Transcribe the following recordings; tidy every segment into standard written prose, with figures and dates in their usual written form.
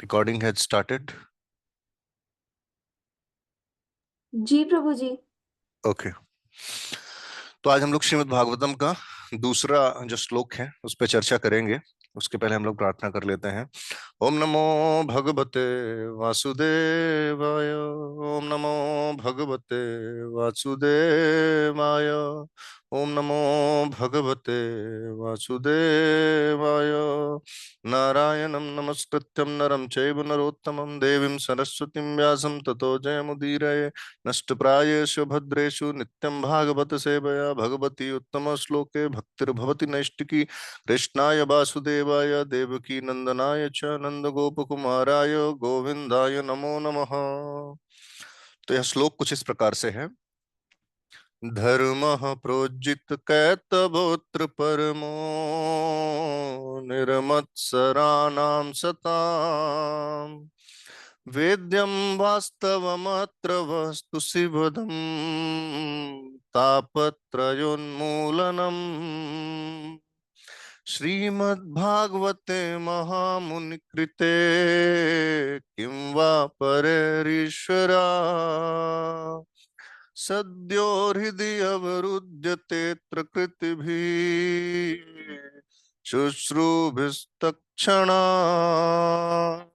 Recording had started. जी प्रभु जी। ओके। तो आज हम लोग श्रीमद् भागवतम का दूसरा जो श्लोक है उस पर चर्चा करेंगे। उसके पहले हम लोग प्रार्थना कर लेते हैं। ओम नमो भगवते वासुदेवाय। ओम नमो भगवते वासुदेवाय। ओम नमो भगवते वासुदेवाय। नारायणं नमस्कृत्यं नरं चैव नरोत्तमं देवीं सरस्वतीं व्यासं ततो जयमुदीरये। नष्टप्रायेषु भद्रेषु नित्यं भागवत सेवया भगवती उत्तम श्लोके भक्तिर्भवति नैष्टिकी। कृष्णाय वासुदेवाय देवकी नंदनाय च नंदगोपकुमाराय गोविंदाय नमो नमः। तो यह श्लोक कुछ इस प्रकार से है। धर्मः प्रोज्झित कैतवोऽत्र परमो निर्मत्सराणां सताम् वेद्यं वास्तवमत्र वस्तु शिवदम् तापत्रयोन्मूलनम्। श्रीमद्भागवते महामुनिकृते किं वा परैरीश्वरा सद्यो हृदि अवरुध्यतेऽत्र कृतिभिः शुश्रूभिस्तत्क्षणात्।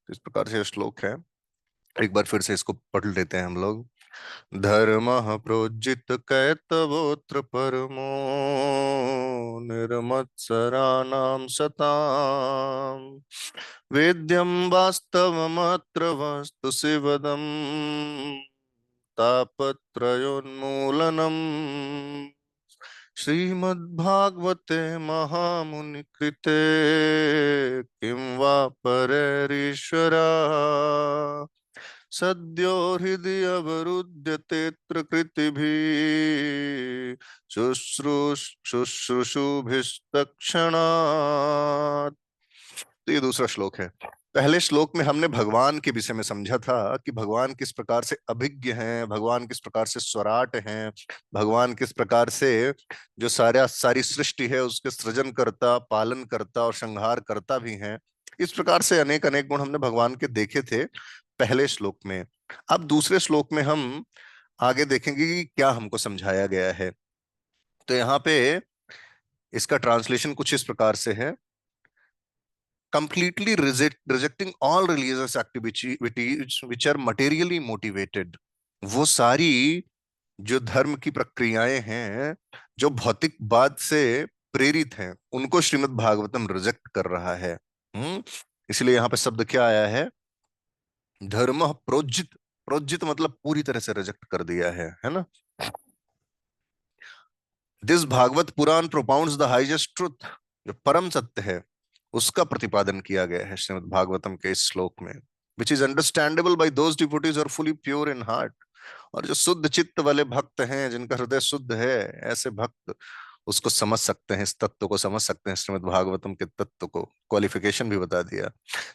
इस प्रकार से श्लोक है। एक बार फिर से इसको पढ़ लेते हैं हम लोग। धर्मः प्रोज्झित कैतवोऽत्र परमो निर्मत्सराणां सताम् वेद्यं वास्तवमत्र वस्तु शिवदम् तापत्रयोन्मूलनम्। श्रीमद्भागवते महामुनिकृते किं वा परैरीश्वरा सद्यो हृदि अवरुध्यतेऽत्र कृतिभिः शुश्रूषुभिस्तत्क्षणात्। तो ये दूसरा श्लोक है। पहले श्लोक में हमने भगवान के विषय में समझा था कि भगवान किस प्रकार से अभिज्ञ हैं, भगवान किस प्रकार से स्वराट हैं, भगवान किस प्रकार से जो सारी सृष्टि है उसके सृजन करता, पालन करता और संहार करता भी हैं। इस प्रकार से अनेक अनेक गुण हमने भगवान के देखे थे पहले श्लोक में। अब दूसरे श्लोक में हम आगे देखेंगे कि क्या हमको समझाया गया है। तो यहाँ पे इसका ट्रांसलेशन कुछ इस प्रकार से है। Completely rejecting all religious activities which are materially motivated। वो सारी जो धर्म की प्रक्रियाएं हैं जो भौतिकवाद से प्रेरित हैं उनको श्रीमद् भागवतम रिजेक्ट कर रहा है। इसलिए यहाँ पे शब्द क्या आया है? धर्म प्रोज्झित। प्रोज्झित मतलब पूरी तरह से रिजेक्ट कर दिया है ना। This Bhagavata Purana propounds the highest truth. जो परम सत्य है उसका प्रतिपादन किया गया है श्रीमद् भागवतम के इस श्लोक में। Which is understandable by those devotees are fully pure in heart. और जो शुद्ध चित्त वाले भक्त हैं, जिनका हृदय शुद्ध है, ऐसे भक्त उसको समझ सकते हैं, इस तत्व को समझ सकते हैं, श्रीमद् भागवतम के तत्व को। क्वालिफिकेशन भी बता दिया।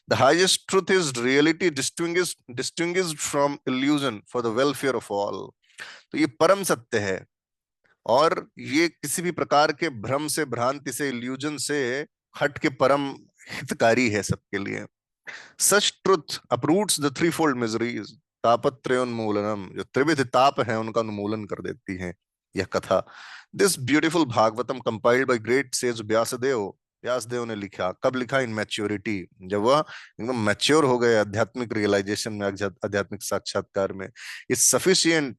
The highest truth is reality distinguished from illusion for the welfare of all. तो ये परम सत्य है और ये किसी भी प्रकार के भ्रम से, भ्रांति से, इल्यूजन से हट के परम हितकारी है सबके लिए। Such truth uproots the threefold miseries तापत्रयोन्मूलनम। जो त्रिविध ताप है उनका उन्मूलन कर देती है यह कथा। This beautiful Bhagavatam compiled by great sage Vyasadeva. Vyasadeva ने लिखा। कब लिखा? In maturity. जब वह एकदम मैच्योर हो गए आध्यात्मिक रियलाइजेशन में, आध्यात्मिक साक्षात्कार में। It's sufficient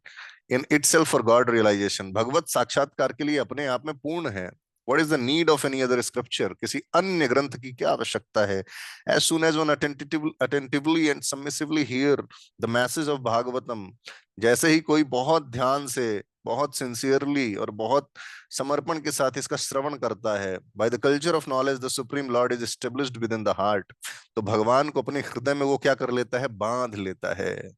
in itself for God realisation. भगवत साक्षात्कार के लिए अपने आप में पूर्ण है। What is the need of any other scripture? किसी अन्य ग्रंथ की क्या आवश्यकता है? As soon as one attentively and submissively hear the message of Bhagavatam, जैसे ही कोई बहुत ध्यान से, बहुत सिंसियरली और बहुत समर्पण के साथ इसका श्रवण करता है, by the culture of knowledge the supreme lord is established within the heart। तो भगवान को अपने हृदय में वो क्या कर लेता है? बांध लेता है।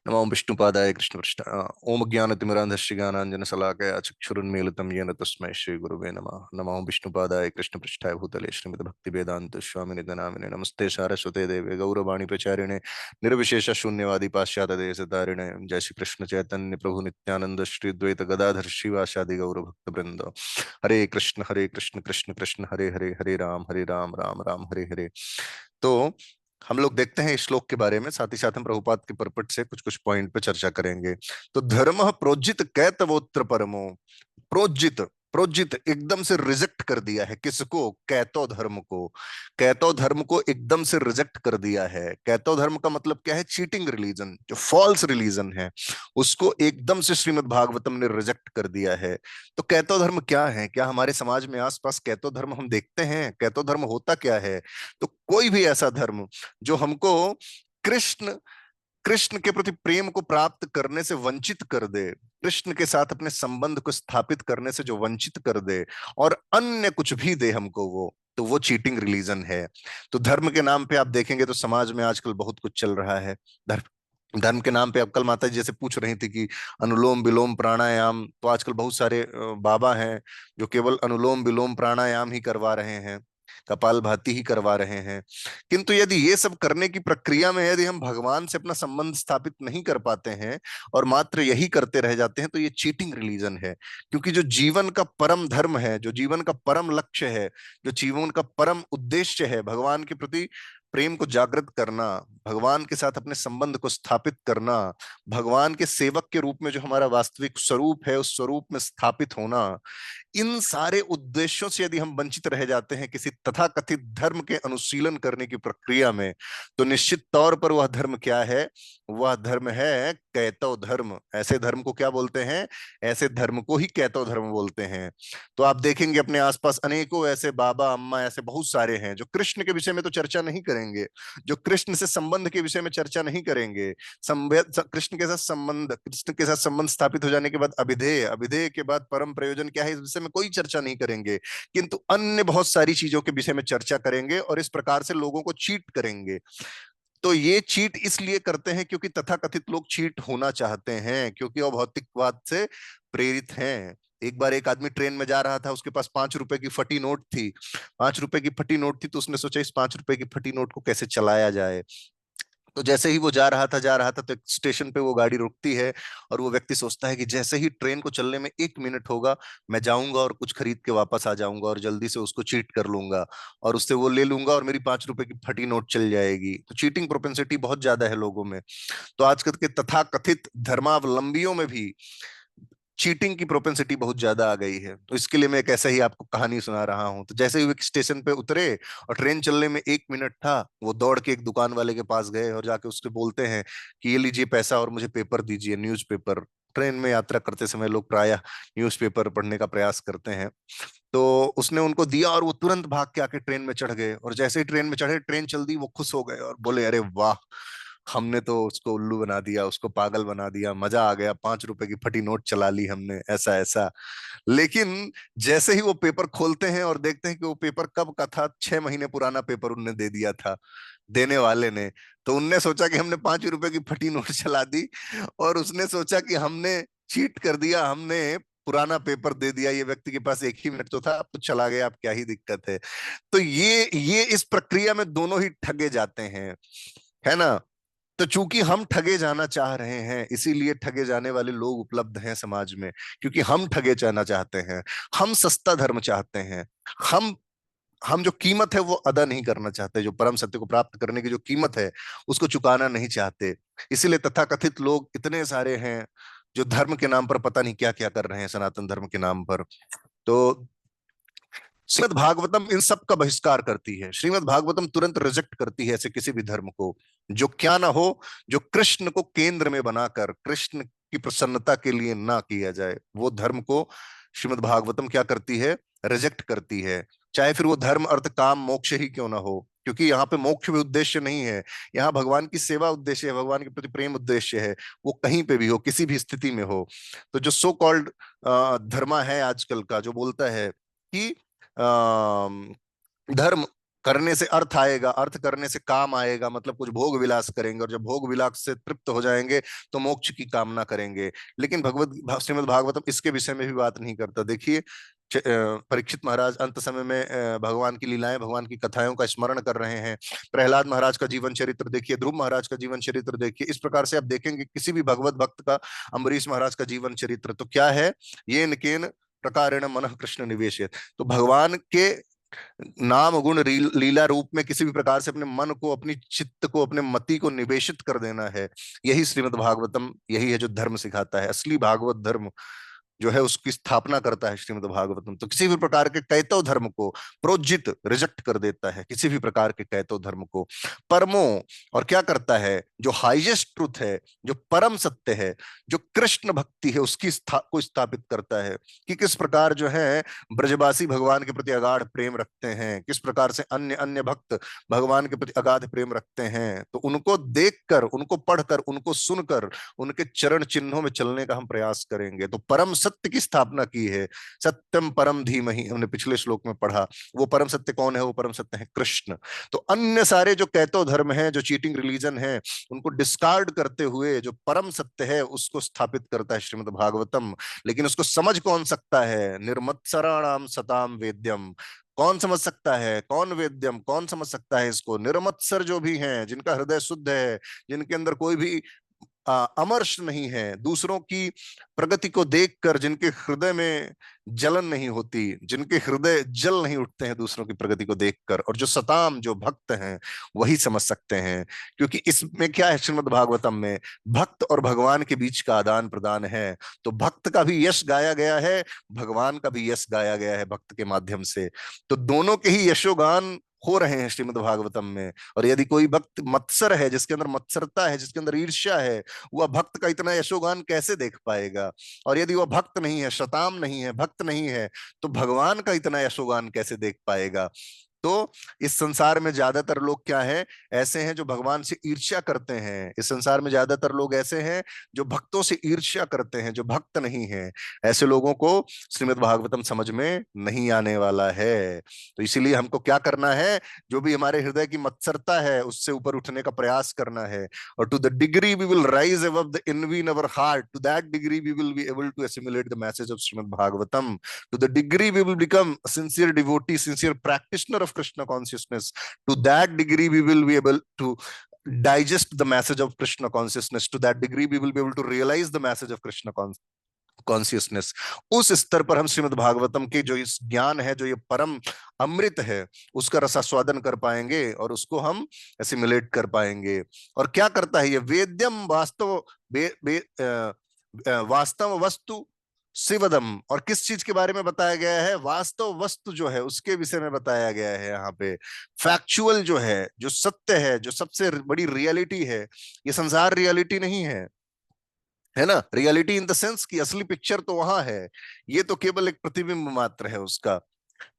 नमो विष्णुपादाय कृष्णपृष्ठाय ओम ज्ञानतिमिरान्धस्य ज्ञानाञ्जनशलाकया चक्षुरुन्मीलितं येन तस्मै श्रीगुरुवे नमः। नमो विष्णुपादाय कृष्णपृष्ठाय भूतले श्रीमद्भक्तिवेदान्त स्वामिनिधि नामिने नमस्ते सारस्वते देवे गौरवाणी प्रचारिणे निर्विशेष शून्यवादी पाश्चात्य देशतारिणे। जय श्री कृष्ण चैतन्य प्रभु नित्यानंद श्री द्वैत गदाधर शिवासादि गौर भक्त वृंद। हरे कृष्ण कृष्ण कृष्ण हरे हरे, हरे राम राम राम हरे हरे। तो हम लोग देखते हैं इस श्लोक के बारे में, साथ ही साथ हम प्रभुपाद के परपट से कुछ कुछ पॉइंट पे चर्चा करेंगे। तो धर्म प्रोज्जित कैतवोत्र परमो। प्रोज्जित, प्रोज्जित एकदम से रिजेक्ट कर दिया है किसको? कैतो धर्म को। कैतो धर्म को एकदम से रिजेक्ट कर दिया है। कैतो धर्म का मतलब क्या है? चीटिंग रिलीजन, जो फॉल्स रिलीजन है, उसको एकदम से श्रीमद् भागवतम ने रिजेक्ट कर दिया है। तो कैतो धर्म क्या है? क्या हमारे समाज में आसपास कैतो धर्म हम देखते हैं? कैतो धर्म होता क्या है? तो कोई भी ऐसा धर्म जो हमको कृष्ण कृष्ण के प्रति प्रेम को प्राप्त करने से वंचित कर दे, कृष्ण के साथ अपने संबंध को स्थापित करने से जो वंचित कर दे, और अन्य कुछ भी दे हमको वो, तो वो चीटिंग रिलीजन है। तो धर्म के नाम पे आप देखेंगे तो समाज में आजकल बहुत कुछ चल रहा है। धर्म के नाम पे, अब कल माता जी जैसे पूछ रही थी कि अनुलोम विलोम प्राणायाम, तो आजकल बहुत सारे बाबा हैं जो केवल अनुलोम विलोम प्राणायाम ही करवा रहे हैं, कपालभाति ही करवा रहे हैं। किंतु यदि ये सब करने की प्रक्रिया में यदि हम भगवान से अपना संबंध स्थापित नहीं कर पाते हैं और मात्र यही करते रह जाते हैं, तो ये चीटिंग रिलीजन है। क्योंकि जो जीवन का परम धर्म है, जो जीवन का परम लक्ष्य है, जो जीवन का परम उद्देश्य है, भगवान के प्रति प्रेम को जागृत करना, भगवान के साथ अपने संबंध को स्थापित करना, भगवान के सेवक के रूप में जो हमारा वास्तविक स्वरूप है उस स्वरूप में स्थापित होना, इन सारे उद्देश्यों से यदि हम वंचित रह जाते हैं किसी तथाकथित धर्म के अनुशीलन करने की प्रक्रिया में, तो निश्चित तौर पर वह धर्म क्या है? वह धर्म है कैतव धर्म। ऐसे धर्म को क्या बोलते हैं? ऐसे धर्म को ही कैतव धर्म बोलते हैं। तो आप देखेंगे अपने आसपास अनेकों ऐसे बाबा अम्मा ऐसे बहुत सारे हैं जो कृष्ण के विषय में तो चर्चा नहीं करेंगे, जो कृष्ण से संबंध के विषय में चर्चा नहीं करेंगे। कृष्ण के साथ संबंध स्थापित हो जाने के बाद अभिधेय, अभिधेय के बाद परम प्रयोजन क्या है, इस विषय में कोई चर्चा नहीं करेंगे, किंतु अन्य बहुत सारी चीजों के विषय में चर्चा करेंगे और इस प्रकार से लोगों को चीट करेंगे। तो ये चीट इसलिए करते हैं क्योंकि तथाकथित लोग चीट होना चाहते हैं, क्योंकि वो भौतिकवाद से प्रेरित हैं। एक बार एक आदमी ट्रेन में जा रहा था, उसके पास 5 रुपए की फटी नोट थी। 5 रुपए की फटी नोट थी, तो उसने सोचा इस 5 रुपए की फटी नोट को कैसे चलाया जाए। तो जैसे ही वो जा रहा था तो एक स्टेशन पे वो गाड़ी रुकती है, और वो व्यक्ति सोचता है कि जैसे ही ट्रेन को चलने में 1 मिनट होगा, मैं जाऊंगा और कुछ खरीद के वापस आ जाऊंगा और जल्दी से उसको चीट कर लूंगा और उससे वो ले लूंगा और मेरी 5 रुपए की फटी नोट चल जाएगी। तो चीटिंग प्रोपेंसिटी बहुत ज्यादा है लोगों में। तो आजकल के तथाकथित धर्मावलंबियों में भी चीटिंग की प्रोपेंसिटी बहुत ज्यादा आ गई है। तो इसके लिए मैं एक ऐसा ही आपको कहानी सुना रहा हूं। तो जैसे ही वो स्टेशन पे उतरे और ट्रेन चलने में 1 मिनट था, वो दौड़ के एक दुकान वाले के पास गए और जाके उससे बोलते हैं कि ये लीजिए पैसा और मुझे पेपर दीजिए, न्यूज़पेपर। ट्रेन में यात्रा करते समय लोग प्रायः न्यूज़पेपर पढ़ने का प्रयास करते हैं। तो उसने उनको दिया और वो तुरंत भाग के आके ट्रेन में चढ़ गए, और जैसे ही ट्रेन में चढ़े, ट्रेन चल दी, वो खुश हो गए और बोले अरे वाह, हमने तो उसको उल्लू बना दिया, उसको पागल बना दिया, मजा आ गया, 5 रुपए की फटी नोट चला ली हमने, ऐसा ऐसा। लेकिन जैसे ही वो पेपर खोलते हैं और देखते हैं कि वो पेपर कब का था, 6 महीने पुराना पेपर उनने दे दिया था देने वाले ने। तो उनने सोचा कि हमने 5 रुपए की फटी नोट चला दी, और उसने सोचा कि हमने चीट कर दिया, हमने पुराना पेपर दे दिया, ये व्यक्ति के पास 1 ही मिनट तो था, अब तो चला गया, अब क्या ही दिक्कत है। तो ये इस प्रक्रिया में दोनों ही ठगे जाते हैं, है ना। तो चूंकि हम ठगे जाना चाह रहे हैं, इसीलिए ठगे जाने वाले लोग उपलब्ध हैं समाज में, क्योंकि हम ठगे जाना चाहते हैं, हम सस्ता धर्म चाहते हैं, हम हम जो कीमत है वो अदा नहीं करना चाहते, जो परम सत्य को प्राप्त करने की जो कीमत है उसको चुकाना नहीं चाहते। इसीलिए तथाकथित लोग इतने सारे हैं जो धर्म के नाम पर पता नहीं क्या क्या कर रहे हैं, सनातन धर्म के नाम पर। तो श्रीमद् भागवतम इन सब का बहिष्कार करती है। श्रीमद् भागवतम तुरंत रिजेक्ट करती है ऐसे किसी भी धर्म को जो क्या ना हो, जो कृष्ण को केंद्र में बनाकर कृष्ण की प्रसन्नता के लिए ना किया जाए, वो धर्म को श्रीमद् भागवतम क्या करती है? रिजेक्ट करती है। चाहे फिर वो धर्म अर्थ काम मोक्ष ही क्यों ना हो, क्योंकि यहाँ पे मोक्ष भी उद्देश्य नहीं है, यहाँ भगवान की सेवा उद्देश्य है, भगवान के प्रति प्रेम उद्देश्य है। वो कहीं पे भी हो, किसी भी स्थिति में हो। तो जो सो कॉल्ड धर्मा है आजकल का, जो बोलता है कि अम, धर्म करने से अर्थ आएगा, अर्थ करने से काम आएगा, मतलब कुछ भोग विलास करेंगे, और जब भोग विलास से तृप्त हो जाएंगे तो मोक्ष की कामना करेंगे। लेकिन श्रीमद् भागवतम इसके विषय में भी बात नहीं करता। देखिए परीक्षित महाराज अंत समय में भगवान की लीलाएं, भगवान की कथाओं का स्मरण कर रहे हैं। प्रहलाद महाराज का जीवन चरित्र देखिए, ध्रुव महाराज का जीवन चरित्र देखिए, इस प्रकार से आप देखेंगे किसी भी भगवत भक्त का, अम्बरीश महाराज का जीवन चरित्र तो क्या है, ये निकेन प्रकारेण मनः कृष्ण निवेशित। तो भगवान के नाम गुण लीला रूप में किसी भी प्रकार से अपने मन को, अपनी चित्त को, अपने मति को निवेशित कर देना है। यही श्रीमद् भागवतम, यही है जो धर्म सिखाता है। असली भागवत धर्म जो है उसकी स्थापना करता है श्रीमद् भागवतम। तो किसी भी प्रकार के कैतव धर्म को प्रोजित रिजेक्ट कर देता है, किसी भी प्रकार के कैतव धर्म को। परमो, और क्या करता है, जो हाईएस्ट ट्रुथ है, जो परम सत्य है, जो कृष्ण भक्ति है, उसकी को स्थापित करता है कि किस प्रकार जो है ब्रजवासी भगवान के प्रति अगाध प्रेम रखते हैं, किस प्रकार से अन्य अन्य भक्त भगवान के प्रति अगाध प्रेम रखते हैं। तो उनको देखकर, उनको पढ़कर, उनको सुनकर, उनके चरण चिन्हों में चलने का हम प्रयास करेंगे। तो परम सत्य की स्थापना की है, सत्यम परम धीमहि, हमने पिछले श्लोक में पढ़ा। वो परम सत्य कौन है? वो परम सत्य है कृष्ण। तो अन्य सारे जो कैतो धर्म है, जो चीटिंग रिलीजन है, उनको डिस्कार्ड करते हुए जो परम सत्य है उसको स्थापित करता है श्रीमद् भागवतम। लेकिन उसको समझ कौन सकता है? निर्मत्सराणाम सताम वेद्यम। कौन समझ सकता है? कौन वेद्यम, कौन समझ सकता है इसको? निर्मत्सर जो भी हैं, जिनका हृदय शुद्ध है, जिनके अंदर कोई भी अमर्ष नहीं है, दूसरों की प्रगति को देखकर जिनके हृदय में जलन नहीं होती, जिनके हृदय जल नहीं उठते हैं दूसरों की प्रगति को देखकर, और जो सताम, जो भक्त हैं, वही समझ सकते हैं। क्योंकि इसमें क्या है, श्रीमद् भागवतम में भक्त और भगवान के बीच का आदान प्रदान है। तो भक्त का भी यश गाया गया है, भगवान का भी यश गाया गया है भक्त के माध्यम से। तो दोनों के ही यशोगान हो रहे हैं श्रीमद् भागवतम में। और यदि कोई भक्त मत्सर है, जिसके अंदर मत्सरता है, जिसके अंदर ईर्ष्या है, वह भक्त का इतना यशोगान कैसे देख पाएगा? और यदि वह भक्त नहीं है, शताम नहीं है, भक्त नहीं है, तो भगवान का इतना यशोगान कैसे देख पाएगा? तो इस संसार में ज्यादातर लोग क्या है, ऐसे हैं जो भगवान से ईर्ष्या करते हैं। इस संसार में ज्यादातर लोग ऐसे हैं जो भक्तों से ईर्ष्या करते हैं, जो भक्त नहीं है। ऐसे लोगों को श्रीमद् भागवतम समझ में नहीं आने वाला है। तो इसीलिए हमको क्या करना है, जो भी हमारे हृदय की मत्सरता है उससे ऊपर उठने का प्रयास करना है। और to the degree we will rise above the envy in our heart, to that degree we will be able to assimilate the message of Srimad Bhagavatam. To the degree we will become a sincere devotee, sincere practitioner of Krishna consciousness, to that degree we will be able to digest the message of Krishna consciousness. To that degree we will be able to realize the message of Krishna consciousness. उस स्तर पर हम श्रीमद् भागवतम के जो इस ज्ञान है, जो ये परम अमृत है, उसका रसास्वादन कर पाएंगे और उसको हम एसिमुलेट कर पाएंगे। और क्या करता है ये वेद्यम वास्तव, वास्तव वस्तु शिवदम। और किस चीज के बारे में बताया गया है? वास्तव वस्तु जो है उसके विषय में बताया गया है। यहाँ पे फैक्चुअल जो है, जो सत्य है, जो सबसे बड़ी रियलिटी है, ये संसार रियलिटी नहीं है ना। रियलिटी इन द सेंस की असली पिक्चर तो वहां है, ये तो केवल एक प्रतिबिंब मात्र है उसका,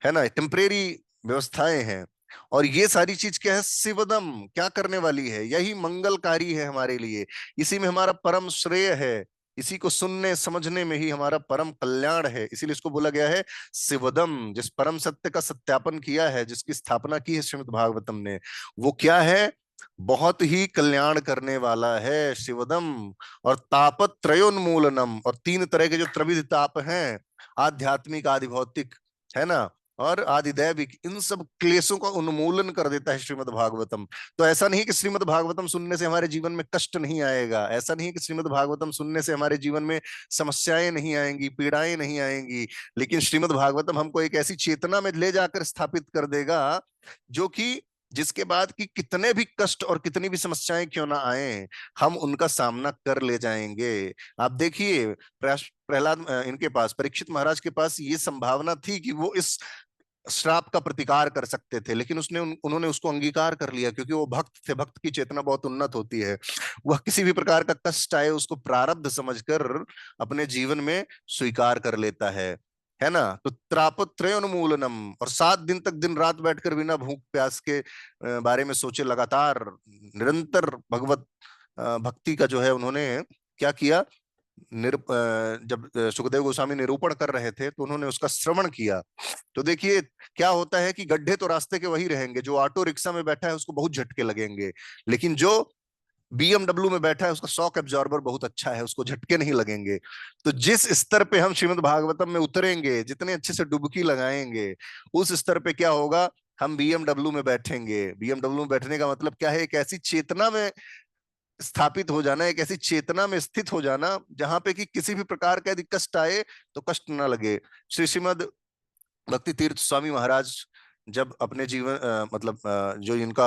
है ना। टेम्परेरी व्यवस्थाएं हैं। और ये सारी चीज क्या है? शिवदम, क्या करने वाली है? यही मंगलकारी है हमारे लिए, इसी में हमारा परम श्रेय है, इसी को सुनने समझने में ही हमारा परम कल्याण है। इसीलिए इसको बोला गया है शिवदम। जिस परम सत्य का सत्यापन किया है, जिसकी स्थापना की है श्रीमद् भागवतम ने, वो क्या है? बहुत ही कल्याण करने वाला है शिवदम। और तापत्रयोन्मूलनम, और तीन तरह के जो त्रिविध ताप हैं, आध्यात्मिक, आदि भौतिक, है ना, और आदिदैविक, इन सब क्लेशों का उन्मूलन कर देता है श्रीमद् भागवतम। तो ऐसा नहीं कि श्रीमद् भागवतम सुनने से हमारे जीवन में कष्ट नहीं आएगा, ऐसा नहीं कि श्रीमद् भागवतम सुनने से हमारे जीवन में समस्याएं नहीं आएंगी, पीड़ाएं नहीं आएंगी। लेकिन श्रीमद् भागवतम हमको एक ऐसी चेतना में ले जाकर स्थापित कर देगा जो कि, जिसके बाद कि कितने भी कष्ट और कितनी भी समस्याएं क्यों ना आए, हम उनका सामना कर ले जाएंगे। आप देखिए प्रहलाद, इनके पास, परीक्षित महाराज के पास ये संभावना थी कि वो इस श्राप का प्रतिकार कर सकते थे, लेकिन उन्होंने उसको अंगीकार कर लिया, क्योंकि वो भक्त थे। भक्त की चेतना बहुत उन्नत होती है। वह किसी भी प्रकार का कष्ट आए उसको प्रारब्ध समझकर अपने जीवन में स्वीकार कर लेता है ना। तो त्रापत्रयोन्मूलनम, और 7 दिन तक दिन रात बैठकर बिना भूख प्यास के बारे में सोचे, लगातार निरंतर भगवत भक्ति का जो है उन्होंने क्या किया? जब सुखदेव गोस्वामी निरूपण कर रहे थे तो उन्होंने उसका श्रवण किया। तो देखिए क्या होता है कि गड्ढे तो रास्ते के वही रहेंगे, जो ऑटो रिक्शा में बैठा है उसको बहुत झटके लगेंगे, लेकिन जो बीएमडब्ल्यू में बैठा है उसका शॉक एब्जॉर्बर बहुत अच्छा है, उसको झटके नहीं लगेंगे। तो जिस स्तर पे हम श्रीमद् भागवतम में उतरेंगे, जितने अच्छे से डुबकी लगाएंगे, उस स्तर पे क्या होगा, हम बीएमडब्ल्यू में बैठेंगे। बीएमडब्ल्यू में बैठने का मतलब क्या है, एक ऐसी चेतना में स्थापित हो जाना, एक ऐसी चेतना में स्थित हो जाना जहां पे कि किसी भी प्रकार का यदि कष्ट आए तो कष्ट ना लगे। श्रीमद भक्ति तीर्थ स्वामी महाराज जब अपने जीवन जो इनका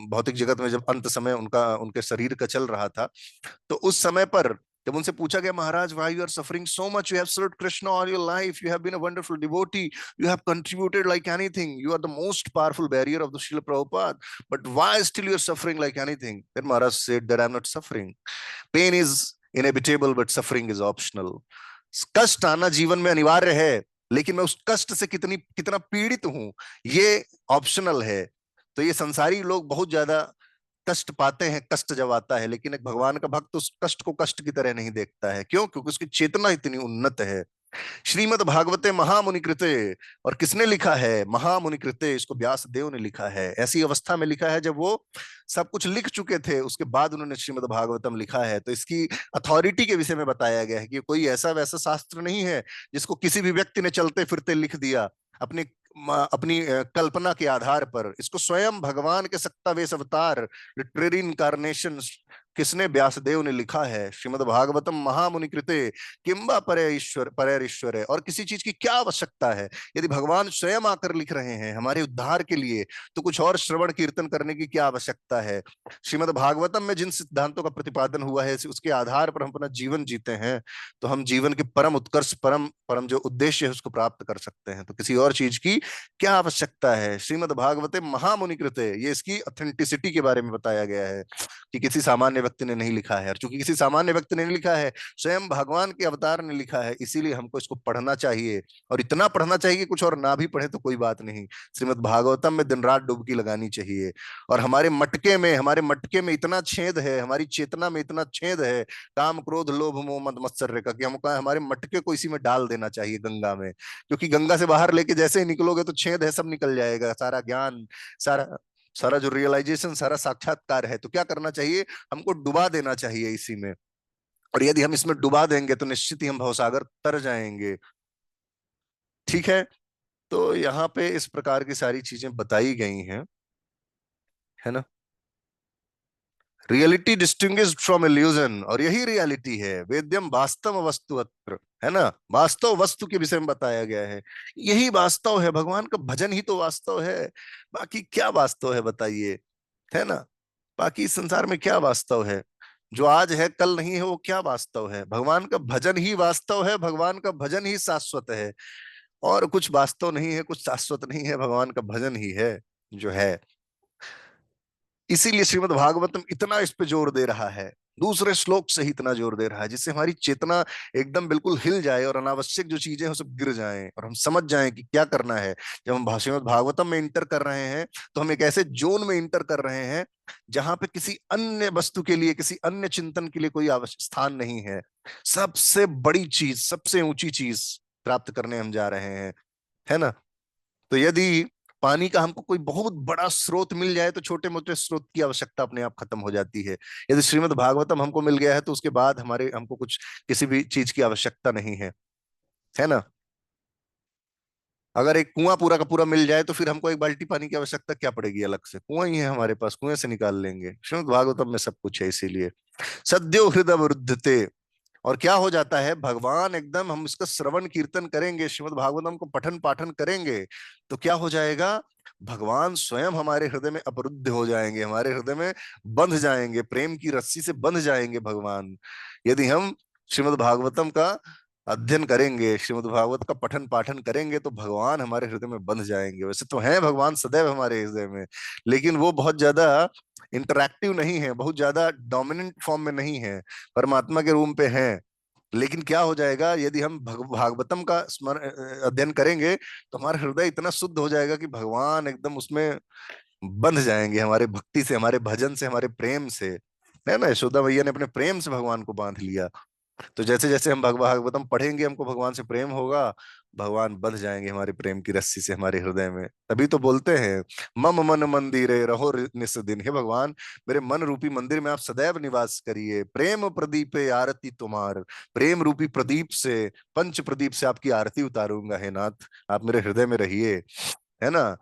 भौतिक जगत में जब अंत समय उनका उनके शरीर का चल रहा था, तो उस समय पर जब उनसे पूछा गया, Maharaj why you are suffering so much, you have served Krishna all your life, you have been a wonderful devotee, you have contributed like anything, you are the most powerful barrier of the Srila Prabhupada, but why still you are suffering like anything? Then Maharaj said that I am not suffering. Pain is inevitable but suffering is optional. कष्ट आना जीवन में अनिवार्य है, लेकिन मैं उस कष्ट से कितना पीड़ित हूं ये ऑप्शनल है। तो ये संसारी लोग बहुत ज्यादा कष्ट पाते हैं कष्ट जब आता है, लेकिन एक भगवान का भक्त उस कष्ट को कष्ट की तरह नहीं देखता है। क्यों? क्योंकि उसकी चेतना इतनी उन्नत है। श्रीमद् भागवते महामुनि कृते, और किसने लिखा है? महामुनि कृते, इसको व्यास देव ने लिखा है। ऐसी अवस्था में लिखा है जब वो सब कुछ लिख चुके थे, उसके बाद उन्होंने श्रीमद् भागवतम लिखा है। तो इसकी अथॉरिटी के विषय में बताया गया है कि कोई ऐसा वैसा शास्त्र नहीं है जिसको किसी भी व्यक्ति ने चलते फिरते लिख दिया अपनी अपनी कल्पना के आधार पर। इसको स्वयं भगवान के सत्तावेश अवतार, लिटरेरी इनकारनेशन, किसने? व्यासदेव ने लिखा है। श्रीमद् भागवतम महामुनि कृते किंबा परे ईश्वर है। और किसी चीज की क्या आवश्यकता है? यदि भगवान स्वयं आकर लिख रहे हैं हमारे उद्धार के लिए, तो कुछ और श्रवण कीर्तन करने की क्या आवश्यकता है? श्रीमद् भागवतम में जिन सिद्धांतों का प्रतिपादन हुआ है उसके आधार पर हम अपना जीवन जीते हैं, तो हम जीवन के परम उत्कर्ष, परम परम जो उद्देश्य है उसको प्राप्त कर सकते हैं। तो किसी और चीज की क्या आवश्यकता है? श्रीमद् भागवते महामुनि कृते, ये इसकी ऑथेंटिसिटी के बारे में बताया गया है कि किसी सामान्य व्यक्ति ने नहीं लिखा है। और चूंकि किसी सामान्य व्यक्ति ने नहीं लिखा है, स्वयं भगवान के अवतार ने लिखा है, इसीलिए हमको इसको पढ़ना चाहिए। और इतना पढ़ना चाहिए कि कुछ और ना भी पढ़े तो कोई बात नहीं, श्रीमद् भागवतम में दिन रात डुबकी लगानी चाहिए। और हमारे मटके में इतना छेद है, हमारी चेतना में इतना छेद है, काम क्रोध लोभ मोह मद मत्सर्य का, कि हमको हमारे मटके को इसी में डाल देना चाहिए, गंगा में। क्योंकि गंगा से बाहर लेके जैसे ही निकलोगे तो छेद है सब निकल जाएगा, सारा ज्ञान, सारा सारा जो रियलाइजेशन, सारा साक्षात्कार है। तो क्या करना चाहिए? हमको डुबा देना चाहिए इसी में। और यदि हम इसमें डुबा देंगे तो निश्चित ही हम भवसागर तर जाएंगे। ठीक है, तो यहाँ पे इस प्रकार की सारी चीजें बताई गई हैं, है ना। रियलिटी डिस्टिंग्विश्ड फ्रॉम इल्यूजन, और यही रियलिटी है। वेद्यम वास्तव वस्तु अत्र, है ना। वास्तव वस्तु के विषय में बताया गया है, यही वास्तव है। भगवान का भजन ही तो वास्तव है, बाकी क्या वास्तव है बताइए, है ना। बाकी इस संसार में क्या वास्तव है? जो आज है कल नहीं है, वो क्या वास्तव है? भगवान का भजन ही वास्तव है, भगवान का भजन ही शाश्वत है। और कुछ वास्तव नहीं है, कुछ शाश्वत नहीं है, भगवान का भजन ही है जो है। इसीलिए श्रीमद् भागवतम इतना इस पे जोर दे रहा है, दूसरे श्लोक से ही इतना जोर दे रहा है, जिससे हमारी चेतना एकदम बिल्कुल हिल जाए और अनावश्यक जो चीजें हैं वो सब गिर जाएं, और हम समझ जाएं कि क्या करना है। जब हम श्रीमद् भागवतम में इंटर कर रहे हैं, तो हम एक ऐसे जोन में इंटर कर रहे हैं जहां पे किसी अन्य वस्तु के लिए, किसी अन्य चिंतन के लिए कोई आवश्यक स्थान नहीं है। सबसे बड़ी चीज, सबसे ऊंची चीज प्राप्त करने हम जा रहे हैं, है ना। तो यदि पानी का हमको कोई बहुत बड़ा स्रोत मिल जाए तो छोटे मोटे स्रोत की आवश्यकता अपने आप खत्म हो जाती है। यदि श्रीमद् भागवतम हमको मिल गया है तो उसके बाद हमको कुछ किसी भी चीज की आवश्यकता नहीं है ना। अगर एक कुआं पूरा का पूरा मिल जाए तो फिर हमको एक बाल्टी पानी की आवश्यकता क्या पड़ेगी अलग से? कुआं ही है हमारे पास, कुएं से निकाल लेंगे। श्रीमद् भागवतम में सब कुछ है। इसीलिए सद्यो हृदय वृद्धते, और क्या हो जाता है, भगवान एकदम, हम इसका श्रवण कीर्तन करेंगे, श्रीमद् भागवतम को पठन पाठन करेंगे, तो क्या हो जाएगा? भगवान स्वयं हमारे हृदय में अपरुद्ध हो जाएंगे, हमारे हृदय में बंध जाएंगे, प्रेम की रस्सी से बंध जाएंगे भगवान। यदि हम श्रीमद् भागवतम का अध्ययन करेंगे, श्रीमद् भागवत का पठन पाठन करेंगे, तो भगवान हमारे हृदय में बंध जाएंगे। वैसे तो हैं भगवान सदैव हमारे हृदय में, लेकिन वो बहुत ज्यादा इंटरैक्टिव नहीं है, बहुत ज्यादा डोमिनेंट फॉर्म में नहीं है, परमात्मा के रूप पे हैं। लेकिन क्या हो जाएगा, यदि हम भागवतम का स्मरण अध्ययन करेंगे, तो हमारा हृदय इतना शुद्ध हो जाएगा कि भगवान एकदम उसमें बंध जाएंगे, हमारे भक्ति से, हमारे भजन से, हमारे प्रेम से, है ना। यशोदा मैया ने अपने प्रेम से भगवान को बांध लिया। तो जैसे जैसे हम भागवतम पढ़ेंगे, हमको भगवान से प्रेम होगा, भगवान बंध जाएंगे हमारे प्रेम की रस्सी से हमारे हृदय में। तभी तो बोलते हैं, मम मन मंदिरे रहो निस दिन। हे भगवान, मेरे मन रूपी मंदिर में आप सदैव निवास करिए। प्रेम प्रदीपे आरती तुम्हार, प्रेम रूपी प्रदीप से, पंच प्रदीप से आपकी आरती उतारूंगा। हे नाथ, आप मेरे हृदय में रहिए, है ना।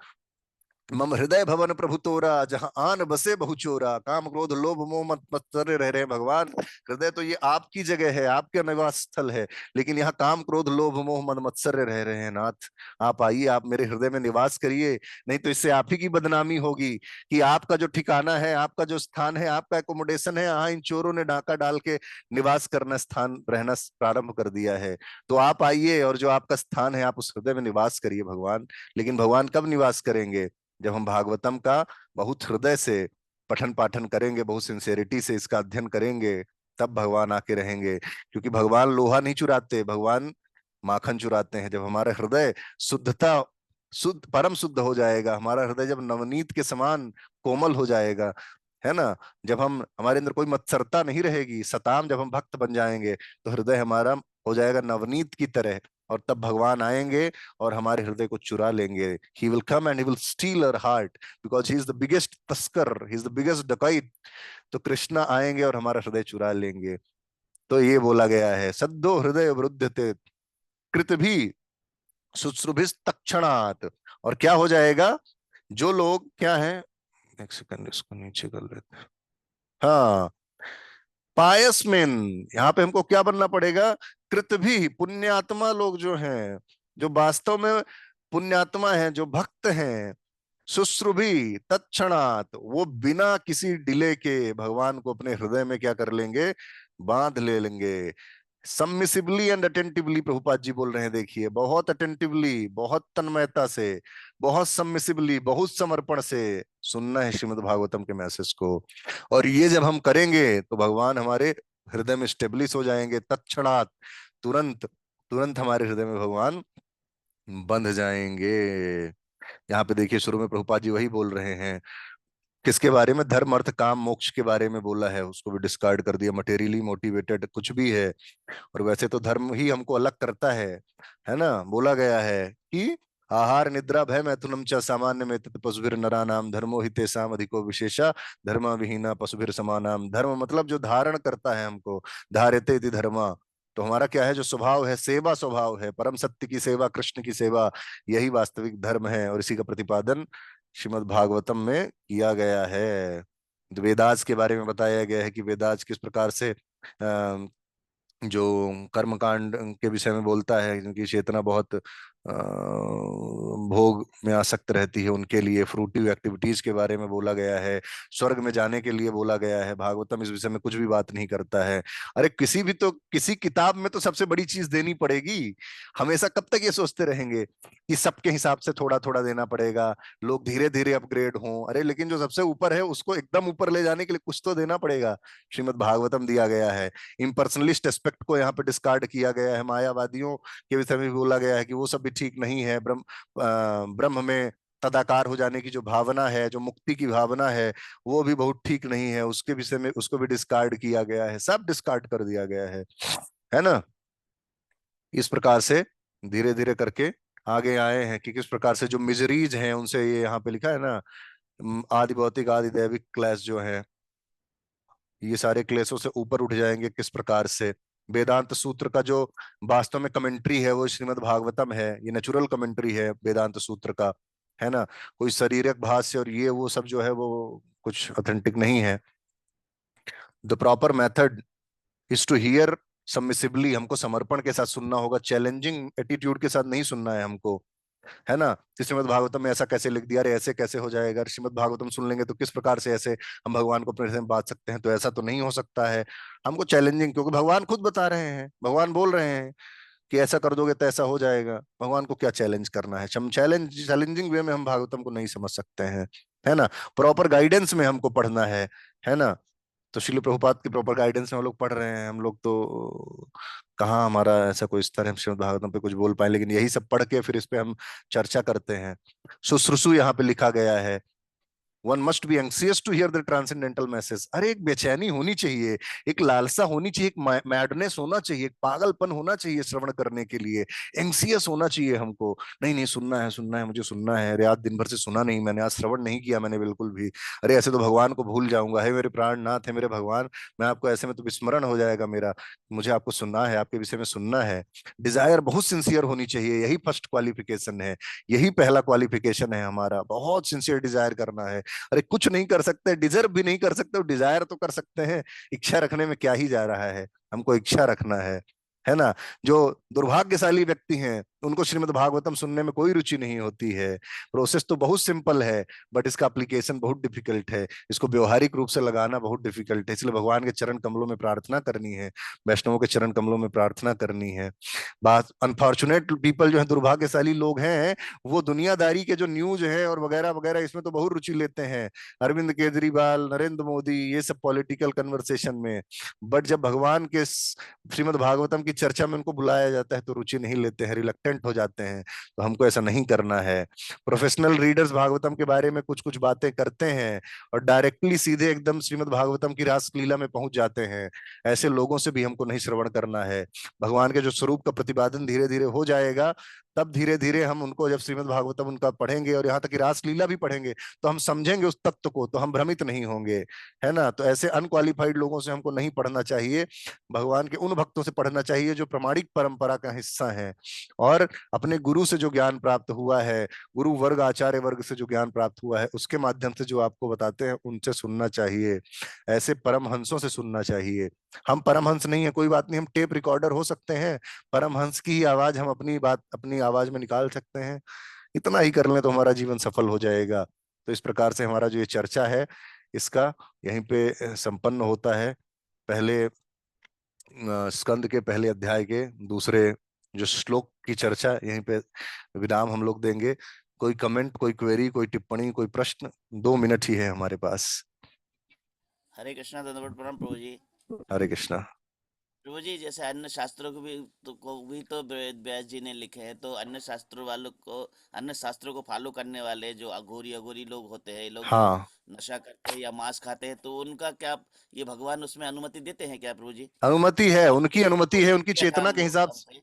मम हृदय भवन प्रभु तोरा, जहां आन बसे बहुचोरा। काम क्रोध लोभ मोह मत मत्सर्य रह रहे हैं भगवान। हृदय तो ये आपकी जगह है, आपका निवास स्थल है, लेकिन यहाँ काम क्रोध लोभ मोह मद मत्सर्य रह रहे हैं। नाथ, आप आइए, आप मेरे हृदय में निवास करिए। नहीं तो इससे आप ही की बदनामी होगी कि आपका जो ठिकाना है, आपका जो स्थान है, आपका एकोमोडेशन है, यहाँ इन चोरों ने डाका डाल के निवास करना, स्थान रहना प्रारंभ कर दिया है। तो आप आइए और जो आपका स्थान है, आप उस हृदय में निवास करिए भगवान। लेकिन भगवान कब निवास करेंगे? जब हम भागवतम का बहुत हृदय से पठन पाठन करेंगे, बहुत सिंसेरिटी से इसका अध्ययन करेंगे, तब भगवान आके रहेंगे। क्योंकि भगवान लोहा नहीं चुराते, भगवान माखन चुराते हैं। जब हमारा हृदय शुद्धता, शुद्ध परम शुद्ध हो जाएगा, हमारा हृदय जब नवनीत के समान कोमल हो जाएगा, है ना, जब हम, हमारे अंदर कोई मत्सरता नहीं रहेगी, सताम, जब हम भक्त बन जाएंगे, तो हृदय हमारा हो जाएगा नवनीत की तरह। और तब भगवान आएंगे और हमारे हृदय को चुरा लेंगे। He will come and he will still our heart, because he is the biggest तस्कर, ही इज द बिगेस्ट डकैत। तो कृष्णा आएंगे और हमारा हृदय चुरा लेंगे। तो ये बोला गया है, सद्दो हृदय वृद्ध ते कृत भी शुश्रुभिस तक्षणात्। और क्या हो जाएगा? जो लोग क्या है, एक सेकंड इसको नीचे कर लेते हैं। हाँ, पायस में, यहाँ पे हमको क्या बनना पड़ेगा? कृत भी, पुण्यात्मा लोग जो हैं, जो वास्तव में पुण्यात्मा हैं, जो भक्त हैं, शुश्रुभी तत्क्षणात, वो बिना किसी डिले के भगवान को अपने हृदय में क्या कर लेंगे? बांध ले लेंगे। Submissively and attentively, Prabhupada ji बोल रहे हैं, देखिए, बहुत अटेंटिवली, बहुत तन्मयता से, बहुत सबमिसिवली, बहुत समर्पण से सुनना है श्रीमद् भागवतम के मैसेज को। और ये जब हम करेंगे तो भगवान हमारे हृदय में स्टेब्लिश हो जाएंगे तत्क्षणात, तुरंत, तुरंत हमारे हृदय में भगवान बंध जाएंगे। यहाँ पे देखिए, शुरू में प्रभुपाद जी वही बोल रहे हैं, किसके बारे में? धर्म अर्थ काम मोक्ष के बारे में बोला है, उसको भी डिस्कार्ड कर दिया। मटेरियली मोटिवेटेड कुछ भी है, और वैसे तो धर्म ही हमको अलग करता है ना। बोला गया है कि आहार निद्रा भय मैथुनम च सामान्य में तत् पशुभिर नरानाम धर्मो हि तेषाम अधिको विशेषा धर्मा विहीना पशुभिर समानाम। धर्म मतलब जो धारण करता है हमको, धार्यते इति धर्मा। तो हमारा क्या है? जो स्वभाव है, सेवा स्वभाव है, परम सत्य की सेवा, कृष्ण की सेवा, यही वास्तविक धर्म है। और इसी का प्रतिपादन श्रीमद् भागवतम में किया गया है। वेदास के बारे में बताया गया है कि वेदास किस प्रकार से जो कर्मकांड के विषय में बोलता है, क्योंकि चेतना बहुत भोग में आसक्त रहती है, उनके लिए फ्रूटिव एक्टिविटीज के बारे में बोला गया है, स्वर्ग में जाने के लिए बोला गया है। भागवतम इस विषय में कुछ भी बात नहीं करता है। अरे किसी भी तो, किसी किताब में तो सबसे बड़ी चीज देनी पड़ेगी। हमेशा कब तक ये सोचते रहेंगे कि सबके हिसाब से थोड़ा थोड़ा देना पड़ेगा, लोग धीरे धीरे अपग्रेड हों? अरे लेकिन जो सबसे ऊपर है उसको एकदम ऊपर ले जाने के लिए कुछ तो देना पड़ेगा। श्रीमद् भागवतम दिया गया है। इम्पर्सनलिस्ट एस्पेक्ट को यहाँ पे डिस्कार्ड किया गया है। मायावादियों के विषय में भी बोला गया है कि वो सब भी ठीक नहीं है। ब्रह्म में तदाकार हो जाने की जो भावना है, जो मुक्ति की भावना है, वो भी बहुत ठीक नहीं है। उसके विषय में उसको भी डिस्कार्ड किया गया है, सब डिस्कार्ड कर दिया गया है ना। इस प्रकार से धीरे धीरे करके आगे आए हैं कि किस प्रकार से जो मिजरीज हैं उनसे, ये यहाँ पे लिखा है ना, आदि भौतिक आदि दैविक क्लेश जो है, ये सारे क्लेशों से ऊपर उठ जाएंगे किस प्रकार से। वेदांत सूत्र का जो वास्तव में कमेंट्री है वो श्रीमद् भागवतम है। ये नेचुरल कमेंट्री है वेदांत सूत्र का, है ना। कोई शारीरिक भाष्य और ये वो सब जो है वो कुछ ऑथेंटिक नहीं है। The proper method is to hear submissively, हमको समर्पण के साथ सुनना होगा, चैलेंजिंग एटीट्यूड के साथ नहीं सुनना है हमको, है ना। कि श्रीमद् भागवतम में ऐसा कैसे लिख दिया, अरे ऐसे कैसे हो जाएगा? अरे श्रीमद् भागवतम सुन लेंगे तो किस प्रकार से ऐसे हम भगवान को अपने हृदय में बांध सकते हैं? तो ऐसा तो नहीं हो सकता है। हमको चैलेंजिंग, क्योंकि भगवान खुद बता रहे हैं, भगवान बोल रहे हैं कि ऐसा कर दोगे तो ऐसा हो जाएगा। भगवान को क्या चैलेंज करना है? हम चैलेंजिंग वे में हम भागवतम को नहीं समझ सकते हैं, है ना। प्रॉपर गाइडेंस में हमको पढ़ना है ना। तो श्रील प्रभुपाद के प्रॉपर गाइडेंस में हम लोग पढ़ रहे हैं। हम लोग तो कहाँ, हमारा ऐसा कोई स्तर है हम श्रीमद् भागवतम पे कुछ बोल पाए, लेकिन यही सब पढ़ के फिर इस पे हम चर्चा करते हैं। शुश्रूषु यहाँ पे लिखा गया है, one must be anxious to hear the transcendental message. अरे एक बेचैनी होनी चाहिए, एक लालसा होनी चाहिए, एक मैडनेस होना चाहिए, एक पागलपन होना चाहिए श्रवण करने के लिए, एंक्सियस होना चाहिए हमको। नहीं नहीं, सुनना है, सुनना है, मुझे सुनना है। अरे आज दिन भर से सुना नहीं मैंने, आज श्रवण नहीं किया मैंने बिल्कुल भी। अरे ऐसे तो भगवान को भूल जाऊंगा। है मेरे प्राणनाथ, है मेरे भगवान, मैं आपको ऐसे में तो विस्मरण हो जाएगा मेरा। मुझे आपको सुनना है, आपके विषय में सुनना है। डिजायर बहुत सिंसियर होनी चाहिए, यही फर्स्ट क्वालिफिकेशन है, यही पहला क्वालिफिकेशन है हमारा। बहुत सिंसियर डिजायर करना है। अरे कुछ नहीं कर सकते, डिजर्व भी नहीं कर सकते, डिजायर तो कर सकते हैं। इच्छा रखने में क्या ही जा रहा है, हमको इच्छा रखना है ना। जो दुर्भाग्यशाली व्यक्ति हैं उनको श्रीमद् भागवतम सुनने में कोई रुचि नहीं होती है। प्रोसेस तो बहुत सिंपल है, बट इसका एप्लीकेशन बहुत डिफिकल्ट है, इसको व्यवहारिक रूप से लगाना बहुत डिफिकल्ट है। इसलिए भगवान के चरण कमलों में प्रार्थना करनी है, वैष्णवों के चरण कमलों में प्रार्थना करनी है। बात अनफॉर्चुनेट पीपल जो है, दुर्भाग्यशाली लोग हैं, वो दुनियादारी के जो न्यूज है और वगैरह वगैरह इसमें तो बहुत रुचि लेते हैं, अरविंद केजरीवाल, नरेंद्र मोदी, ये सब पॉलिटिकल कन्वर्सेशन में। बट जब भगवान के श्रीमद् भागवतम की चर्चा में उनको बुलाया जाता है तो रुचि नहीं लेते हैं, रिलक्टेंट हो जाते हैं। तो हमको ऐसा नहीं करना है। प्रोफेशनल रीडर्स भागवतम के बारे में कुछ कुछ बातें करते हैं और डायरेक्टली सीधे एकदम श्रीमद् भागवतम की रास लीला में पहुंच जाते हैं। ऐसे लोगों से भी हमको नहीं श्रवण करना है। भगवान के जो स्वरूप का प्रतिपादन धीरे धीरे हो जाएगा, तब धीरे धीरे हम उनको, जब श्रीमद् भागवतम उनका पढ़ेंगे और यहाँ तक कि रास लीला भी पढ़ेंगे, तो हम समझेंगे उस तत्व को, तो हम भ्रमित नहीं होंगे, है ना। तो ऐसे अनक्वालिफाइड लोगों से हमको नहीं पढ़ना चाहिए। भगवान के उन भक्तों से पढ़ना चाहिए जो प्रमाणिक परंपरा का हिस्सा है और अपने गुरु से जो ज्ञान प्राप्त हुआ है, गुरु वर्ग आचार्य वर्ग से जो ज्ञान प्राप्त हुआ है, उसके माध्यम से जो आपको बताते हैं उनसे सुनना चाहिए। ऐसे परमहंसों से सुनना चाहिए। हम परमहंस नहीं है कोई बात नहीं, हम टेप रिकॉर्डर हो सकते हैं, परमहंस की ही आवाज हम अपनी बात अपनी आवाज में निकाल सकते हैं। इतना ही कर लें तो हमारा जीवन सफल हो जाएगा। तो इस प्रकार से हमारा जो ये चर्चा है, इसका यहीं पे संपन्न होता है। पहले स्कंद के पहले अध्याय के दूसरे जो श्लोक की चर्चा यहीं पे विराम हम लोग देंगे। कोई कमेंट, कोई क्वेरी, कोई टिप्पणी, कोई प्रश्न? 2 मिनट ही है हमारे पास। हरे कृष्णा, धन्यवाद प्रणाम प्रभु जी। हरे कृष्णा। प्रभु जी, जैसे अन्य शास्त्रों को भी तो व्यास जी ने लिखे हैं, तो अन्य शास्त्रों वालों को, अन्य शास्त्रों को फॉलो करने वाले जो अघोरी अघोरी लोग होते हैं, लोग जो हाँ, नशा करते हैं या मांस खाते हैं, तो उनका क्या ये भगवान उसमें अनुमति देते हैं क्या प्रभु जी? अनुमति है, जैसे उनकी अनुमति कोई है, युद्ध उनकी किया था चेतना हम के लोग हिसाब वहां से। पे।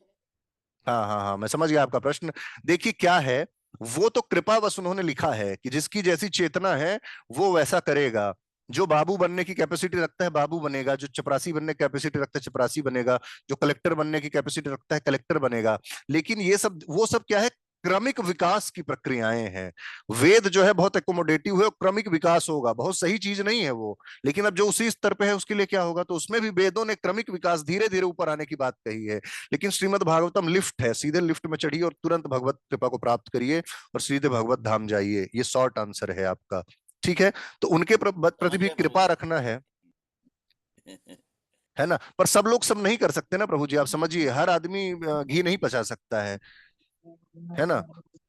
हाँ हाँ हाँ, मैं समझ गया आपका प्रश्न। देखिए क्या है, वो तो कृपावश उन्होंने लिखा है कि जिसकी जैसी चेतना है वो वैसा करेगा। जो बाबू बनने की कैपेसिटी रखता है बाबू बनेगा, जो चपरासी बनने की कैपेसिटी रखता है चपरासी बनेगा, जो कलेक्टर बनने की कैपेसिटी रखता है कलेक्टर बनेगा। लेकिन ये सब, वो सब क्या है, क्रमिक विकास की प्रक्रियाएं हैं। वेद जो है बहुत एकोमोडेटिव है, क्रमिक विकास होगा, बहुत सही चीज नहीं है वो। लेकिन अब जो उसी स्तर पे है उसके लिए क्या होगा, तो उसमें भी वेदों ने क्रमिक विकास, धीरे धीरे ऊपर आने की बात कही है। लेकिन श्रीमद् भागवतम लिफ्ट है, सीधे लिफ्ट में चढ़िए और तुरंत भगवत कृपा को प्राप्त करिए और सीधे भगवत धाम जाइए। ये शॉर्ट आंसर है आपका। ठीक है, तो उनके प्रति समझ भी गया प्रभु कृपा जी। रखना है ना। पर सब लोग सब नहीं कर सकते ना प्रभु जी, आप समझिए, हर आदमी घी नहीं पचा सकता है ना।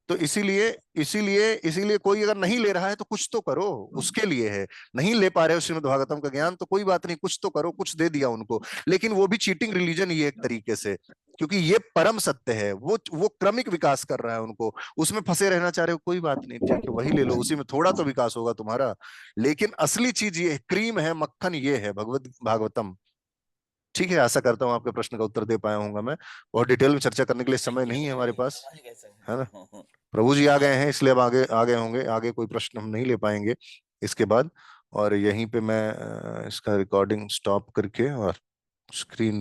तो इसीलिए इसीलिए इसीलिए कोई अगर नहीं ले रहा है तो कुछ तो करो, उसके लिए है। नहीं ले पा रहे हो श्रीमद् भागवतम का ज्ञान तो कोई बात नहीं, कुछ तो करो, कुछ दे दिया उनको। लेकिन वो भी चीटिंग रिलीजन ही है एक तरीके से, क्योंकि ये परम सत्य है, वो क्रमिक विकास कर रहा है उनको। उसमें फंसे रहना चाह रहे हो, कोई बात नहीं, ठीक है, वही ले लो, उसी में थोड़ा तो विकास होगा तुम्हारा। लेकिन असली चीज ये क्रीम है, मक्खन ये है भगवत भागवतम। ठीक है, आशा करता हूँ आपके प्रश्न का उत्तर दे पाया हूंगा मैं। और डिटेल में चर्चा करने के लिए समय थैंक यू नहीं है प्रभु हमारे जी, पास, समझ गए है ना। सर। प्रभु जी आ हाँ गए जी। हैं इसलिए अब आगे आ गए होंगे, आगे कोई प्रश्न हम नहीं ले पाएंगे इसके बाद। और यहीं पे मैं इसका रिकॉर्डिंग स्टॉप करके और स्क्रीन